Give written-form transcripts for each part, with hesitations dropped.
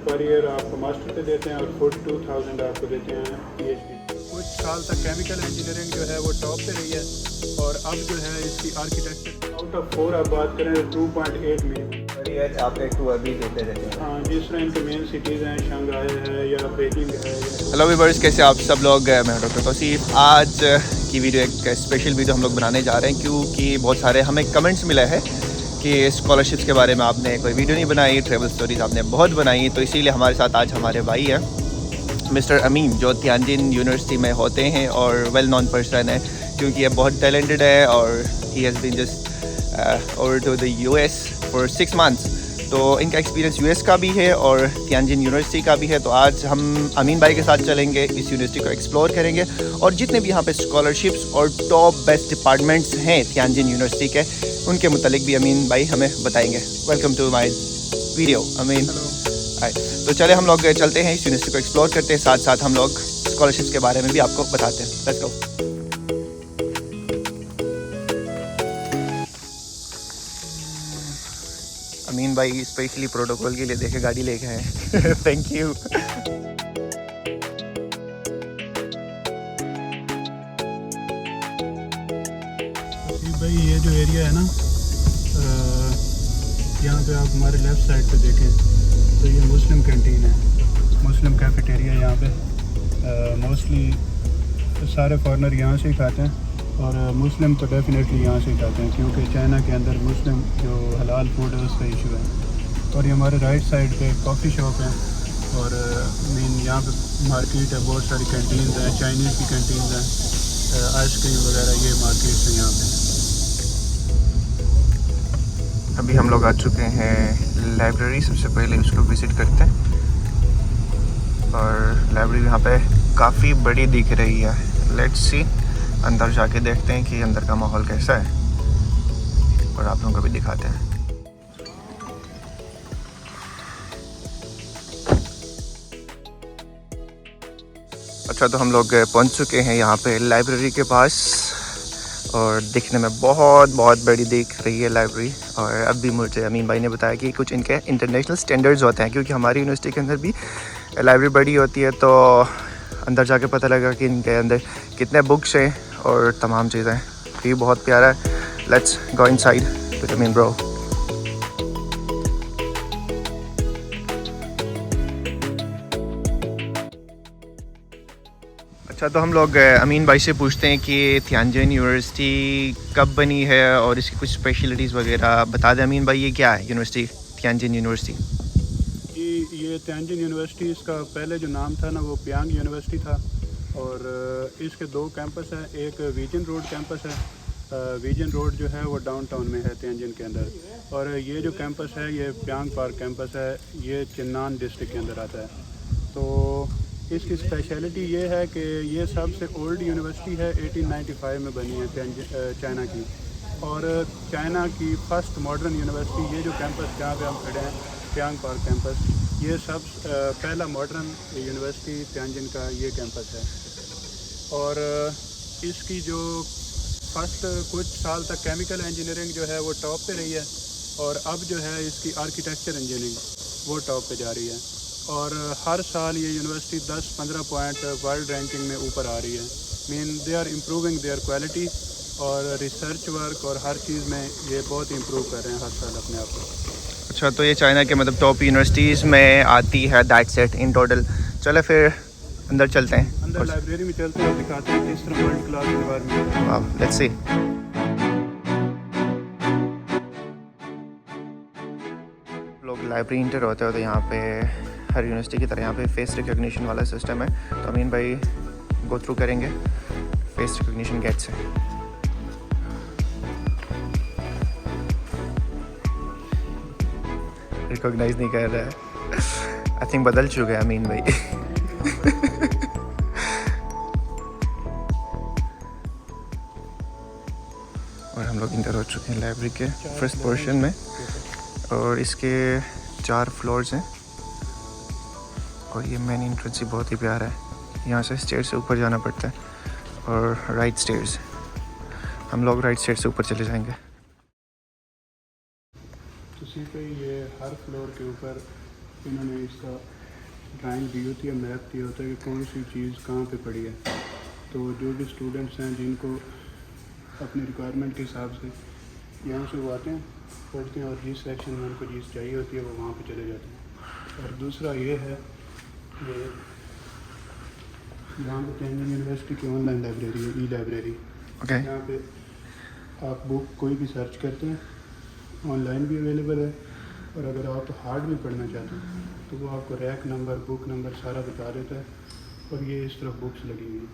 Per year आपको master पे देते हैं और 42,000 आपको देते हैं PhD। कुछ साल तक केमिकल इंजीनियरिंग जो है वो टॉप पे रही है और अब जो है इसकी आर्किटेक्चर आउट ऑफ 4 आप बात करें तो 2.8 में पर ईयर आप एक टूर भी देते रहते हैं। हाँ, जिस तरह इनके मेन सिटीज़ हैं, शंघाई है या बेजिंग है। हेलो व्यूअर्स, कैसे आप सब लोग। मैं डॉक्टर तौसीफ। आज की वीडियो एक स्पेशल वीडियो हम लोग बनाने जा रहे हैं क्योंकि बहुत सारे हमें कमेंट्स मिले हैं कि स्कॉलरशिप्स के बारे में आपने कोई वीडियो नहीं बनाई, ट्रैवल स्टोरीज आपने बहुत बनाई। तो इसीलिए हमारे साथ आज हमारे भाई हैं मिस्टर अमीन, जो तियानजिन यूनिवर्सिटी में होते हैं और वेल नॉन पर्सन है क्योंकि ये बहुत टैलेंटेड है और he has been just over to the US for 6 months। तो इनका एक्सपीरियंस US का भी है और तियानजिन यूनिवर्सिटी का भी है। तो आज हम अमीन भाई के साथ चलेंगे, इस यूनिवर्सिटी को एक्सप्लोर करेंगे और जितने भी यहाँ पे स्कॉलरशिप्स और टॉप बेस्ट डिपार्टमेंट्स हैं तियानजिन यूनिवर्सिटी के, उनके मुतालिक भी अमीन भाई हमें बताएंगे। वेलकम टू माय वीडियो अमीन। तो चले हम लोग चलते हैं, इस यूनिवर्सिटी को एक्सप्लोर करते हैं, साथ साथ हम लोग स्कॉलरशिप्स के बारे में भी आपको बताते हैं। Let's go. अमीन भाई स्पेशली प्रोटोकॉल के लिए देखे गाड़ी लेके आए। Thank you. भाई ये जो एरिया है ना, यहाँ पे आप हमारे लेफ़्ट साइड पे देखें तो ये मुस्लिम कैंटीन है, मुस्लिम कैफेटेरिया। यहाँ पे मोस्टली सारे फॉरेनर यहाँ से ही खाते हैं और मुस्लिम तो डेफिनेटली यहाँ से ही खाते हैं क्योंकि चाइना के अंदर मुस्लिम जो हलाल फूड है उसका इशू है। और ये हमारे राइट साइड पे कॉफ़ी शॉप है और मीन यहाँ पे मार्केट है, बहुत सारी कैंटीन्स हैं, चाइनीज़ की कैंटीन्स हैं, आइसक्रीम वगैरह, ये मार्केट्स हैं यहाँ पे। अभी हम लोग आ चुके हैं लाइब्रेरी। सबसे पहले उसको विज़िट करते हैं और लाइब्रेरी यहाँ पे काफ़ी बड़ी दिख रही है। लेट्स सी, अंदर जाके देखते हैं कि अंदर का माहौल कैसा है और आप लोगों को भी दिखाते हैं। अच्छा, तो हम लोग पहुँच चुके हैं यहाँ पे लाइब्रेरी के पास और दिखने में बहुत बड़ी दिख रही है लाइब्रेरी। और अब भी मुझे अमीन भाई ने बताया कि कुछ इनके इंटरनेशनल स्टैंडर्ड्स होते हैं क्योंकि हमारी यूनिवर्सिटी के अंदर भी लाइब्रेरी बड़ी होती है। तो अंदर जाके पता लगा कि इनके अंदर कितने बुक्स हैं और तमाम चीज़ें। ये बहुत प्यारा है। Let's go inside with Amin bro. अच्छा, तो हम लोग अमीन भाई से पूछते हैं कि तियानजिन यूनिवर्सिटी कब बनी है और इसकी कुछ स्पेशलिटीज़ वगैरह बता दें। अमीन भाई, ये क्या है यूनिवर्सिटी, तियानजिन यूनिवर्सिटी? ये तियानजिन यूनिवर्सिटी, इसका पहले जो नाम था ना वो पियांग यूनिवर्सिटी था और इसके 2 कैंपस हैं। एक विजन रोड कैंपस है, विजन रोड जो है वो डाउनटाउन में है तियानजिन के अंदर, और ये जो कैंपस है ये पियांग पार्क कैंपस है, ये चिन्नान डिस्ट्रिक्ट के अंदर आता है। तो इसकी स्पेशलिटी ये है कि ये सबसे ओल्ड यूनिवर्सिटी है, 1895 में बनी है चाइना की, और चाइना की फ़र्स्ट मॉडर्न यूनिवर्सिटी। ये जो कैंपस जहाँ पे हम खड़े हैं, पियांग पार्क कैंपस, ये सब पहला मॉडर्न यूनिवर्सिटी तियानजिन का ये कैंपस है। और इसकी जो फर्स्ट कुछ साल तक केमिकल इंजीनियरिंग जो है वो टॉप पे रही है और अब जो है इसकी आर्किटेक्चर इंजीनियरिंग वो टॉप पे जा रही है। और हर साल ये यूनिवर्सिटी 10-15 पॉइंट वर्ल्ड रैंकिंग में ऊपर आ रही है। Mean they are improving their quality और रिसर्च वर्क और हर चीज़ में ये बहुत इम्प्रूव कर रहे हैं हर साल अपने आप को। अच्छा, तो ये चाइना के मतलब टॉप यूनिवर्सिटीज़ में आती है, दैट्स इट इन टोटल। चले फिर अंदर चलते हैं, अंदर लाइब्रेरी में चलते हैं, दिखाते हैं किस तरह वर्ल्ड क्लास एनवायरनमेंट है। वाह, लेट्स सी। लोग लाइब्रेरी इंटर होते हो तो यहाँ पे हर यूनिवर्सिटी की तरह यहाँ पे फेस रिकग्निशन वाला सिस्टम है। तो अमीन भाई गो थ्रू करेंगे फेस रिकग्निशन गेट से। रिकॉग्नाइज नहीं कर रहा है, आई थिंक बदल चुके हैं अमीन भाई। और हम लोग इंटर हो चुके हैं लाइब्रेरी के फर्स्ट पोर्शन में और इसके 4 फ्लोर्स हैं और ये मेन एंट्रेंस ही बहुत ही प्यारा है। यहाँ से स्टेयर से ऊपर जाना पड़ता है और राइट स्टेयर्स, हम लोग राइट स्टेयर से ऊपर चले जाएंगे। उसी पे ये हर फ्लोर के ऊपर इन्होंने इसका ड्राइंग दी होती है, मैप दिया होता है कि कौन सी चीज़ कहाँ पे पड़ी है। तो जो भी स्टूडेंट्स हैं जिनको अपनी रिक्वायरमेंट के हिसाब से यहाँ से वो आते हैं, पढ़ते हैं और जिस सेक्शन में उनको चीज़ चाहिए होती है वो वहाँ पे चले जाते हैं। और दूसरा ये है कि यहाँ पे तेलंगाना यूनिवर्सिटी की ऑनलाइन लाइब्रेरी है, ई लाइब्रेरी। ओके। यहाँ पे आप बुक कोई भी सर्च करते हैं, ऑनलाइन भी अवेलेबल है, और अगर आप हार्ड में पढ़ना चाहते हैं तो वो आपको रैक नंबर, बुक नंबर सारा बता देता है, और ये इस तरफ बुक्स लगी हुई हैं।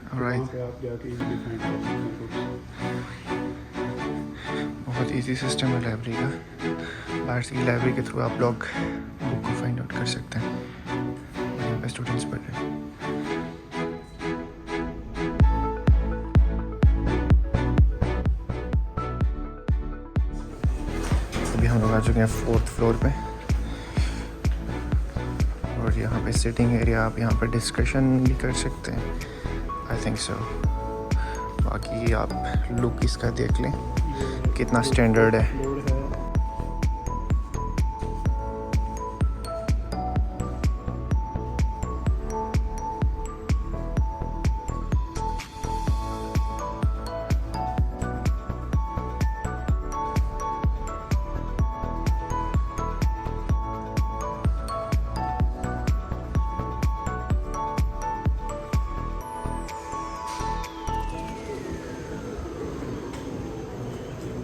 तो वहाँ ऑलराइट, पे आप जाके इजीली फाइंड कर सकते हैं बुक्स। बहुत इजी सिस्टम है लाइब्रेरी का। बाहर से लाइब्रेरी के थ्रू आप लोग बुक को फाइंड आउट कर सकते हैं। यहाँ पे स्टूडेंट्स पढ़ रहे हैं। अभी हम लोग आ चुके हैं 4th फ्लोर पे, और यहाँ पे सिटिंग एरिया, आप यहाँ पे डिस्कशन भी कर सकते हैं, आई थिंक सो। बाकी आप लुक इसका देख लें कितना स्टैंडर्ड है। फ्लोर है।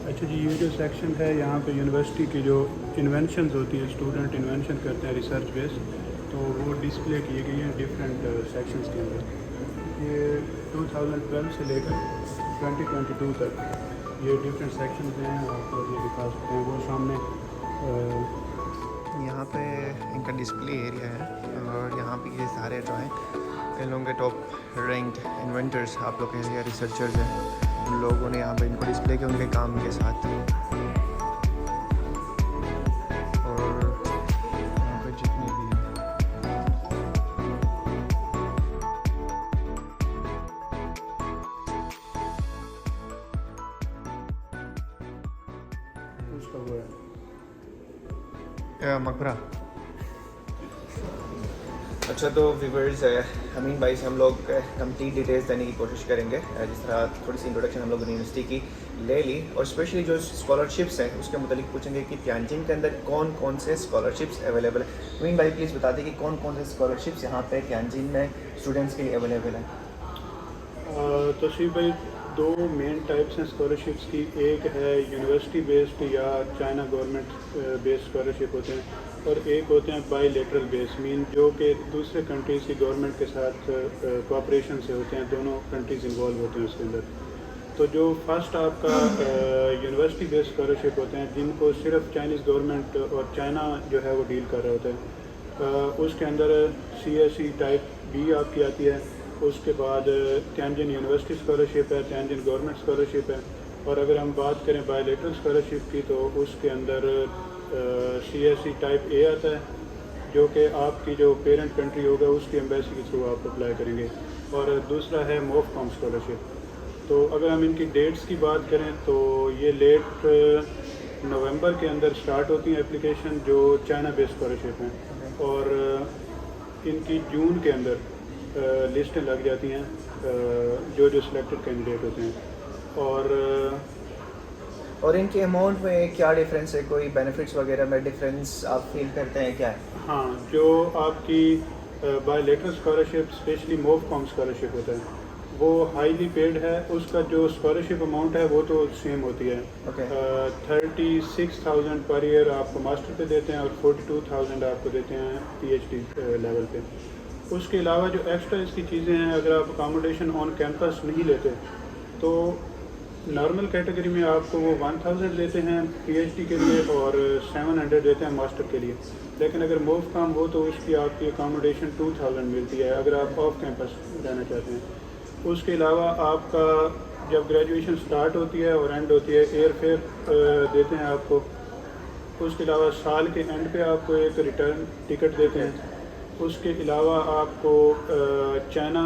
अच्छा जी, ये जो सेक्शन है यहाँ पे यूनिवर्सिटी की जो इन्वेंशंस होती हैं, स्टूडेंट इन्वेंशन करते हैं रिसर्च बेस, तो वो डिस्प्ले किए गए हैं डिफरेंट सेक्शंस के अंदर। ये 2012 से लेकर 2022 तक ये डिफरेंट सेक्शंस हैं, आपको ये दिखा सकते हैं वो सामने। यहाँ पे इनका डिस्प्ले एरिया है, और यहाँ पे ये सारे जो हैं इन लोगों के टॉप रैंक्ड इन्वेंटर्स, आप लोग कह रहे हैं रिसर्चर्स हैं, उन लोगों ने यहाँ पे इनको डिस्प्ले किया उनके काम के साथ। और यहाँ पे जितने भी उसका वो है मकबरा। अच्छा, तो व्यूवर्स अमीन भाई से हम लोग कंप्लीट डिटेल्स देने की कोशिश करेंगे। जिस तरह थोड़ी सी इंट्रोडक्शन हम लोग यूनिवर्सिटी की ले ली, और स्पेशली जो स्कॉलरशिप्स हैं उसके मुतालिक पूछेंगे कि त्यानजिन के अंदर कौन कौन से स्कॉलरशिप्स अवेलेबल है। अमीन भाई प्लीज़ बता दें कि कौन कौन से स्कॉलरशिप्स यहाँ पे त्यानजिन में स्टूडेंट्स के लिए अवेलेबल हैं। तो सी भाई, दो मेन टाइप्स हैं स्कॉलरशिप्स की। एक है यूनिवर्सिटी बेस्ड या चाइना गवर्नमेंट बेस्ड स्कॉलरशिप होते हैं, और एक होते हैं बाईलेटरल बेस्ड, मीन जो कि दूसरे कंट्रीज़ की गवर्नमेंट के साथ कोऑपरेशन से होते हैं, दोनों कंट्रीज़ इन्वॉल्व होते हैं उसके अंदर। तो जो फर्स्ट आपका यूनिवर्सिटी बेस्ड स्कॉलरशिप होते हैं, जिनको सिर्फ चाइनीज़ गवर्नमेंट और चाइना जो है वो डील कर रहा होता है, उसके अंदर CSE टाइप B आपकी आती है। उसके बाद त्यानजिन यूनिवर्सिटी स्कॉलरशिप है, त्यानजिन गवर्नमेंट स्कॉलरशिप है। और अगर हम बात करें बाईलेटरल स्कॉलरशिप की, तो उसके अंदर CSE टाइप A आता है, जो कि आपकी जो पेरेंट कंट्री होगा उसकी एम्बेसी के थ्रू आप अप्लाई करेंगे। और दूसरा है MOFCOM स्कॉलरशिप। तो अगर हम इनकी डेट्स की बात करें तो ये लेट नवंबर के अंदर स्टार्ट होती हैं एप्लीकेशन, जो चाइना बेस्ड स्कॉलरशिप हैं, और इनकी जून के अंदर लिस्टें लग जाती हैं जो सिलेक्टेड कैंडिडेट होते हैं। और इनके अमाउंट में क्या डिफरेंस है, कोई बेनिफिट्स वगैरह में डिफरेंस आप फील करते हैं क्या है? हाँ, जो आपकी bilateral scholarship specially MOFCOM scholarship होता है, वो हाईली पेड है। उसका जो स्कॉलरशिप अमाउंट है वो तो सेम होती है। 36,000 पर ईयर आपको मास्टर पे देते हैं, और 42,000 आपको देते हैं PhD लेवल पे। उसके अलावा जो एक्स्ट्रा इसकी चीज़ें हैं, अगर आप अकामोडेशन ऑन कैंपस नहीं लेते तो नॉर्मल कैटेगरी में आपको वो 1000 देते हैं PhD के लिए, और 700 देते हैं मास्टर के लिए। लेकिन अगर MOFCOM हो तो उसकी आपकी अकामोडेशन 2000 मिलती है अगर आप ऑफ कैंपस रहना चाहते हैं। उसके अलावा आपका जब ग्रेजुएशन स्टार्ट होती है और एंड होती है, एयर फेयर देते हैं आपको। उसके अलावा साल के एंड पे आपको एक रिटर्न टिकट देते हैं। उसके अलावा आपको चाइना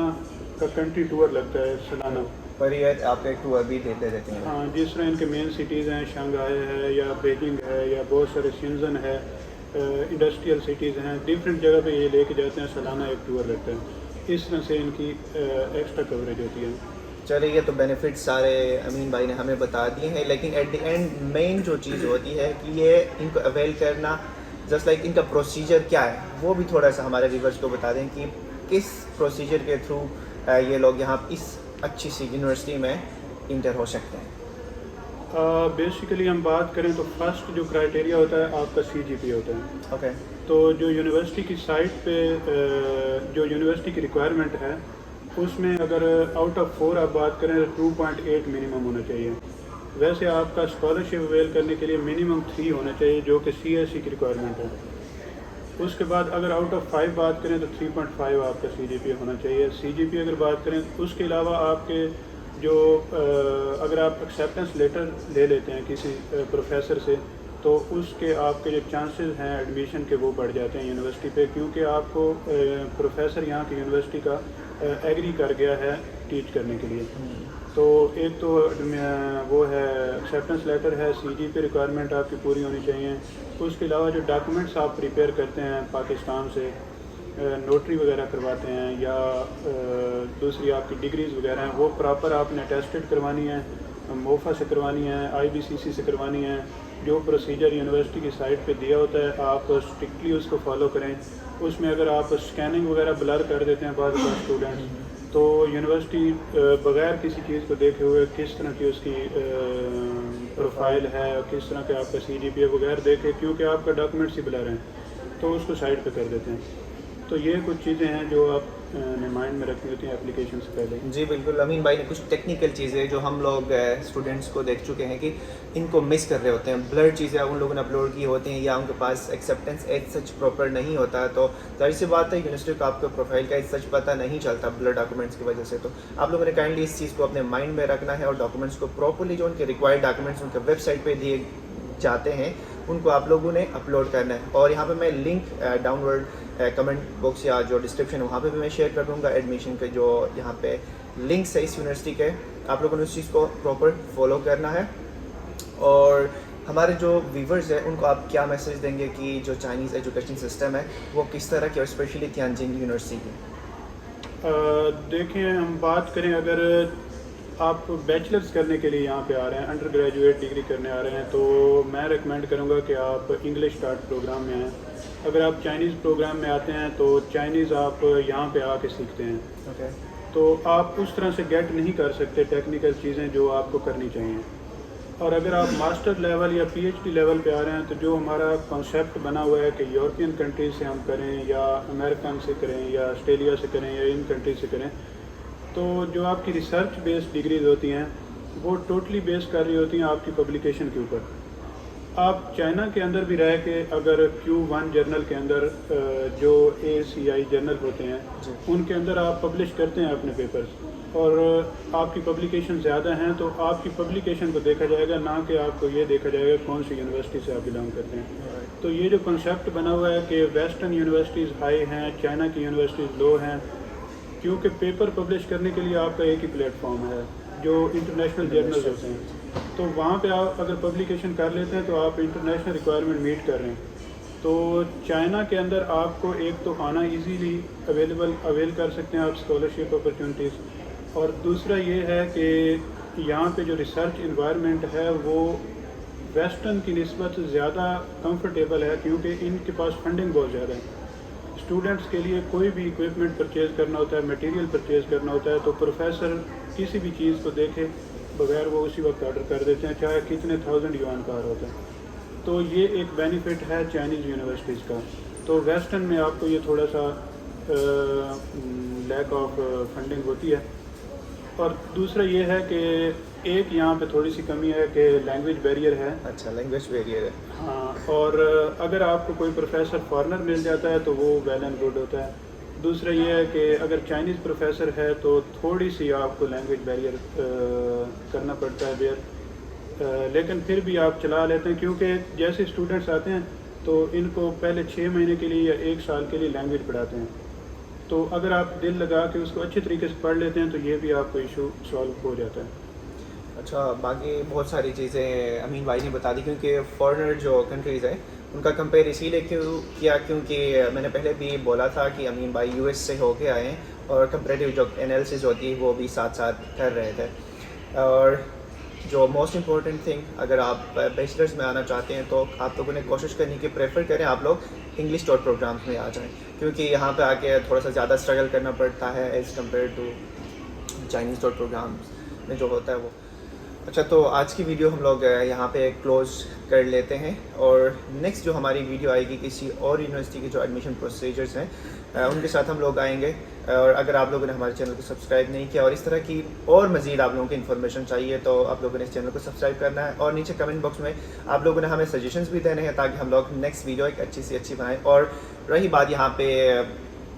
का कंट्री टूर लगता है सालाना, पर ईयर आप एक टूर भी देते रहते हैं। हाँ, जिस तरह इनके मेन सिटीज़ हैं, शंघाई है या बेजिंग है या बहुत सारे शिंजन है, इंडस्ट्रियल सिटीज़ हैं, डिफरेंट जगह पे ये लेके जाते हैं, सालाना एक टूर रहता है। इस तरह से इनकी एक्स्ट्रा कवरेज होती है। चलिए, ये तो बेनिफिट्स सारे अमीन भाई ने हमें बता दिए हैं, लेकिन एट द एंड मेन जो चीज़ होती है कि ये इनको अवेल करना, जस्ट लाइक इनका प्रोसीजर क्या है, वो भी थोड़ा सा हमारे व्यूवर्स को बता दें कि किस प्रोसीजर के थ्रू ये लोग यहाँ इस अच्छी सी यूनिवर्सिटी में इंटर हो सकते हैं। बेसिकली हम बात करें तो फर्स्ट जो क्राइटेरिया होता है आपका CGPA होता है। ओके। तो जो यूनिवर्सिटी की साइट पे जो यूनिवर्सिटी की रिक्वायरमेंट है उसमें अगर आउट ऑफ 4 आप बात करें तो 2.8 मिनिमम होना चाहिए। वैसे आपका स्कॉलरशिप अवेल करने के लिए मिनिमम 3 होना चाहिए जो कि CSE की रिक्वायरमेंट है। उसके बाद अगर आउट ऑफ 5 बात करें तो 3.5 आपका CGPA होना चाहिए। CGPA अगर बात करें उसके अलावा आपके जो अगर आप एक्सेप्टेंस लेटर ले लेते हैं किसी प्रोफेसर से तो उसके आपके जो चांसेस हैं एडमिशन के वो बढ़ जाते हैं यूनिवर्सिटी पे, क्योंकि आपको प्रोफेसर यहाँ की यूनिवर्सिटी का एग्री कर गया है टीच करने के लिए। तो एक तो वो है एक्सेप्टेंस लेटर है, CGPA रिक्वायरमेंट आपकी पूरी होनी चाहिए। उसके अलावा जो डॉक्यूमेंट्स आप प्रिपेयर करते हैं पाकिस्तान से, नोटरी वगैरह करवाते हैं या दूसरी आपकी डिग्रीज़ वगैरह हैं, वो प्रॉपर आपने अटेस्टेड करवानी है, मोफा से करवानी है, IBCC से करवानी है। जो प्रोसीजर यूनिवर्सिटी की साइट पे दिया होता है आप स्ट्रिक्टली उसको फॉलो करें। उसमें अगर आप स्कैनिंग वगैरह ब्लर कर देते हैं बाद में स्टूडेंट्स, तो यूनिवर्सिटी बगैर किसी चीज़ को देखे हुए किस तरह की उसकी प्रोफाइल है और किस तरह के आपका CGPA वगैरह देखे, क्योंकि आपका डॉक्यूमेंट्स ही ब्लर हैं, तो उसको साइड पे कर देते हैं। तो ये कुछ चीज़ें हैं जो आप ने माइंड में रखनी होती हैं एप्लीकेशन से पहले। जी बिल्कुल, अमीन भाई ने कुछ टेक्निकल चीज़ें जो हम लोग स्टूडेंट्स को देख चुके हैं कि इनको मिस कर रहे होते हैं, ब्लर चीज़ें उन लोगों ने अपलोड की होती हैं या उनके पास एक्सेप्टेंस एज सच प्रॉपर नहीं होता, तो जाहिर सी बात है यूनिवर्सिटी को आपके प्रोफाइल का एज सच पता नहीं चलता ब्लर डॉक्यूमेंट्स की वजह से। तो आप लोगों ने काइंडली इस चीज़ को अपने माइंड में रखना है और डॉक्यूमेंट्स को प्रॉपरली जो उनके रिक्वायर्ड डॉक्यूमेंट्स उनके वेबसाइट पर दिए जाते हैं उनको आप लोगों ने अपलोड करना है। और यहाँ पे मैं लिंक डाउनवर्ड कमेंट बॉक्स या जो डिस्क्रिप्शन वहाँ पे भी मैं शेयर कर दूँगा एडमिशन के जो यहाँ पे लिंक्स है इस यूनिवर्सिटी के, आप लोगों ने उस चीज़ को प्रॉपर फॉलो करना है। और हमारे जो व्यूवर्स हैं उनको आप क्या मैसेज देंगे कि जो चाइनीज़ एजुकेशन सिस्टम है वो किस तरह की, और स्पेशली तियानजिन यूनिवर्सिटी की? देखिए, हम बात करें अगर आप बैचलर्स करने के लिए यहाँ पे आ रहे हैं, अंडर ग्रेजुएट डिग्री करने आ रहे हैं, तो मैं रिकमेंड करूँगा कि आप इंग्लिश स्टार्ट प्रोग्राम में आएँ। अगर आप चाइनीज़ प्रोग्राम में आते हैं तो चाइनीज़ आप यहाँ पे आके सीखते हैं। ओके। तो आप उस तरह से गेट नहीं कर सकते टेक्निकल चीज़ें जो आपको करनी चाहिए। और अगर आप मास्टर लेवल या PhD लेवल पे आ रहे हैं तो जो हमारा कॉन्सेप्ट बना हुआ है कि यूरोपियन कंट्रीज से हम करें या अमेरिकन से करें या ऑस्ट्रेलिया से करें या इन कंट्रीज से करें, तो जो आपकी रिसर्च बेस्ड डिग्रीज होती हैं वो टोटली बेस कर रही होती हैं आपकी पब्लिकेशन के ऊपर। आप चाइना के अंदर भी रह के अगर Q1 जर्नल के अंदर जो ACI जर्नल होते हैं उनके अंदर आप पब्लिश करते हैं अपने पेपर्स और आपकी पब्लिकेशन ज़्यादा हैं, तो आपकी पब्लिकेशन को देखा जाएगा, ना कि आपको ये देखा जाएगा कौन सी यूनिवर्सिटी से आप बिलोंग करते हैं। तो ये जो कॉन्सेप्ट बना हुआ है कि वेस्टर्न यूनिवर्सिटीज़ हाई हैं, चाइना की यूनिवर्सिटीज़ लो हैं, क्योंकि पेपर पब्लिश करने के लिए आपका एक ही प्लेटफॉर्म है जो इंटरनेशनल जर्नल्स होते हैं। तो वहाँ पे आप अगर पब्लिकेशन कर लेते हैं तो आप इंटरनेशनल रिक्वायरमेंट मीट कर रहे हैं। तो चाइना के अंदर आपको एक तो आना इजीली अवेल कर सकते हैं आप स्कॉलरशिप अपॉर्चुनिटीज़, और दूसरा ये है कि यहाँ पे जो रिसर्च इन्वायरमेंट है वो वेस्टर्न की निस्बत ज़्यादा कंफर्टेबल है, क्योंकि इनके पास फंडिंग बहुत ज़्यादा है। स्टूडेंट्स के लिए कोई भी इक्विपमेंट परचेज़ करना होता है, मटेरियल परचेज़ करना होता है, तो प्रोफेसर किसी भी चीज़ को देखे बगैर वो उसी वक्त ऑर्डर कर देते हैं, चाहे कितने 1000 युआन का होता है। तो ये एक बेनिफिट है चाइनीज़ यूनिवर्सिटीज़ का। तो वेस्टर्न में आपको ये थोड़ा सा लैक ऑफ फंडिंग होती है। और दूसरा ये है कि एक यहाँ पे थोड़ी सी कमी है कि लैंग्वेज बैरियर है। अच्छा, लैंग्वेज बैरियर है। हाँ, और अगर आपको कोई प्रोफेसर फॉरेनर मिल जाता है तो वो वेल एंड गुड होता है। दूसरा ये है कि अगर चाइनीज़ प्रोफेसर है तो थोड़ी सी आपको लैंग्वेज बैरियर करना पड़ता है देर, लेकिन फिर भी आप चला लेते हैं, क्योंकि जैसे स्टूडेंट्स आते हैं तो इनको पहले 6 महीने के लिए या 1 साल के लिए लैंग्वेज पढ़ाते हैं। तो अगर आप दिल लगा के उसको अच्छे तरीके से पढ़ लेते हैं तो ये भी आपको इशू सॉल्व हो जाता है। अच्छा, बाकी बहुत सारी चीज़ें अमीन भाई ने बता दी, क्योंकि फॉरेनर जो कंट्रीज़ है उनका कंपेयर इसीलिए किया क्योंकि मैंने पहले भी बोला था कि अमीन भाई यूएस से होके आए हैं और कंपेरेटिव जो एनालिसिस होती है वो भी साथ साथ कर रहे थे। और जो मोस्ट इम्पॉर्टेंट थिंग, अगर आप बैचलर्स में आना चाहते हैं तो आप लोगों ने कोशिश करनी कि प्रेफर करें आप लोग इंग्लिश टॉट प्रोग्राम्स में आ जाएं, क्योंकि यहाँ पे आके थोड़ा सा ज़्यादा स्ट्रगल करना पड़ता है as compare to Chinese taught programmes में जो होता है वो। अच्छा, तो आज की वीडियो हम लोग यहाँ पे क्लोज कर लेते हैं और नेक्स्ट जो हमारी वीडियो आएगी किसी और यूनिवर्सिटी के जो एडमिशन प्रोसीजर्स हैं उनके साथ हम लोग आएंगे। और अगर आप लोगों ने हमारे चैनल को सब्सक्राइब नहीं किया और इस तरह की और मज़ीद आप लोगों की इन्फॉर्मेशन चाहिए तो आप लोगों ने इस चैनल को सब्सक्राइब करना है और नीचे कमेंट बॉक्स में आप लोगों ने हमें सजेशंस भी देने हैं ताकि हम लोग नेक्स्ट वीडियो एक अच्छी से अच्छी बनाएं। और रही बात यहाँ पे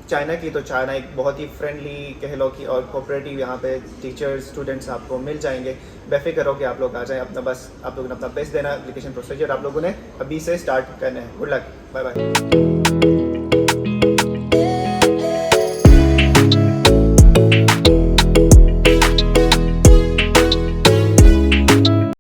चाइना की, तो चाइना एक बहुत ही फ्रेंडली कह लो कि और कोऑपरेटिव यहाँ पे टीचर्स स्टूडेंट्स आपको मिल जाएंगे। बेफिक्र हो कि आप लोग आ जाएं, अपना बस आप लोगों ने अपना बेस्ट देना। एप्लीकेशन प्रोसीजर आप लोगों ने अभी से स्टार्ट करना है। Good luck, bye bye.